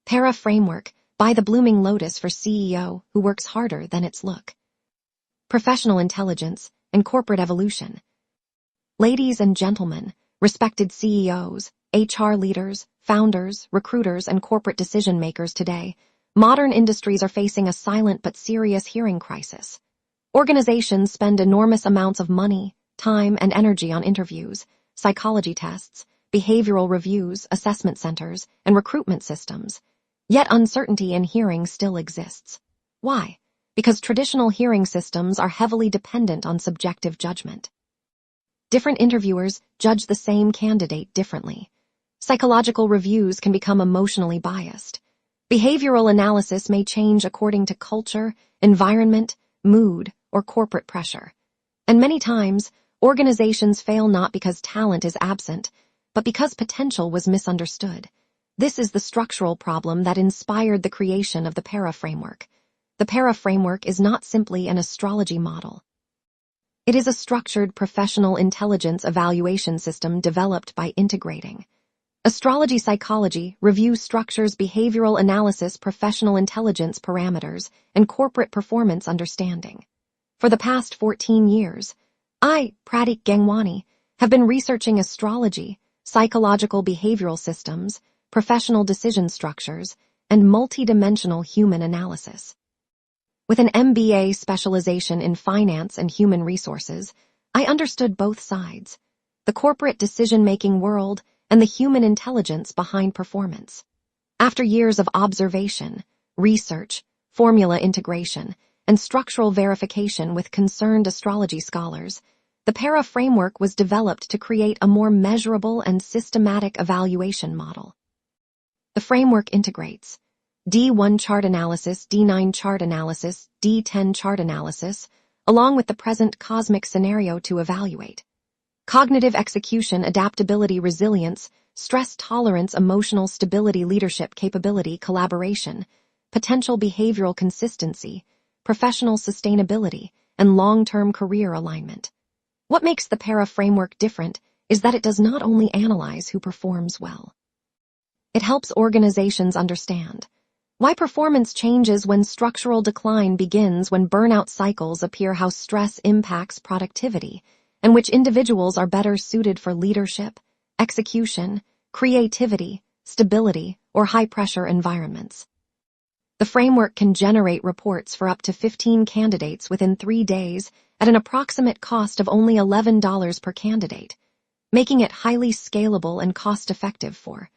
Para Framework by the Blooming Lotus for CEO who works harder than its look. Professional intelligence and corporate evolution. Ladies and gentlemen, respected CEOs, HR leaders, founders, recruiters, and corporate decision makers today, modern industries are facing a silent but serious hearing crisis. Organizations spend enormous amounts of money, time, and energy on interviews, psychology tests, behavioral reviews, assessment centers, and recruitment systems. Yet uncertainty in hearing still exists. Why? Because traditional hearing systems are heavily dependent on subjective judgment. Different interviewers judge the same candidate differently. Psychological reviews can become emotionally biased. Behavioral analysis may change according to culture, environment, mood, or corporate pressure. And many times, organizations fail not because talent is absent, but because potential was misunderstood. This is the structural problem that inspired the creation of the Para Framework. The Para Framework is not simply an astrology model. It is a structured professional intelligence evaluation system developed by integrating astrology psychology, review structures, behavioral analysis, professional intelligence parameters, and corporate performance understanding. For the past 14 years, I, Prateek Gangwani, have been researching astrology, psychological behavioral systems, professional decision structures, and multidimensional human analysis. With an MBA specialization in finance and human resources, I understood both sides, the corporate decision-making world and the human intelligence behind performance. After years of observation, research, formula integration, and structural verification with concerned astrology scholars, the Para Framework was developed to create a more measurable and systematic evaluation model. The framework integrates D1 chart analysis, D9 chart analysis, D10 chart analysis, along with the present cosmic scenario to evaluate cognitive execution, adaptability, resilience, stress tolerance, emotional stability, leadership capability, collaboration, potential behavioral consistency, professional sustainability, and long-term career alignment. What makes the Para Framework different is that it does not only analyze who performs well. It helps organizations understand why performance changes when structural decline begins, when burnout cycles appear, how stress impacts productivity, and which individuals are better suited for leadership, execution, creativity, stability, or high-pressure environments. The framework can generate reports for up to 15 candidates within 3 days at an approximate cost of only $11 per candidate, making it highly scalable and cost-effective for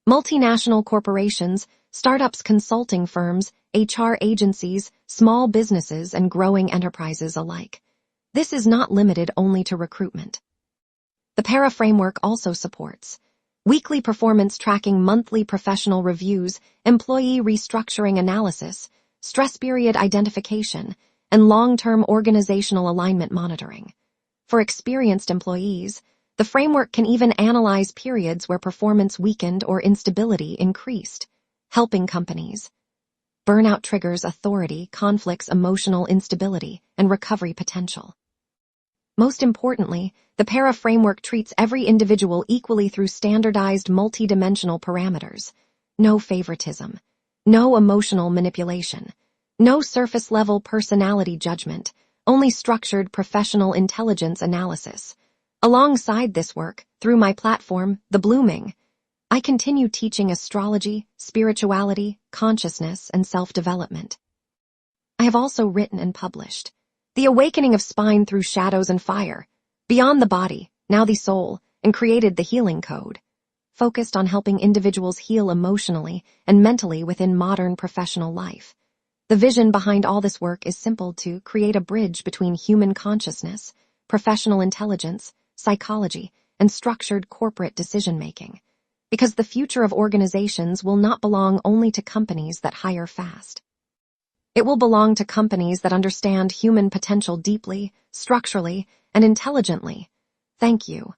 multinational corporations, startups, consulting firms, HR agencies, small businesses, and growing enterprises alike. This is not limited only to recruitment. The Para Framework also supports weekly performance tracking, monthly professional reviews, employee restructuring analysis, stress period identification, and long-term organizational alignment monitoring. For experienced employees, the framework can even analyze periods where performance weakened or instability increased, helping companies. Burnout triggers authority, conflicts, emotional instability, and recovery potential. Most importantly, the Para Framework treats every individual equally through standardized multidimensional parameters. No favoritism, no emotional manipulation, no surface-level personality judgment, only structured professional intelligence analysis. Alongside this work, through my platform, The Blooming, I continue teaching astrology, spirituality, consciousness, and self-development. I have also written and published The Awakening of Spine Through Shadows and Fire, Beyond the Body, Now the Soul, and created the Healing Code, focused on helping individuals heal emotionally and mentally within modern professional life. The vision behind all this work is simple: to create a bridge between human consciousness, professional intelligence, psychology, and structured corporate decision-making. Because the future of organizations will not belong only to companies that hire fast. It will belong to companies that understand human potential deeply, structurally, and intelligently. Thank you.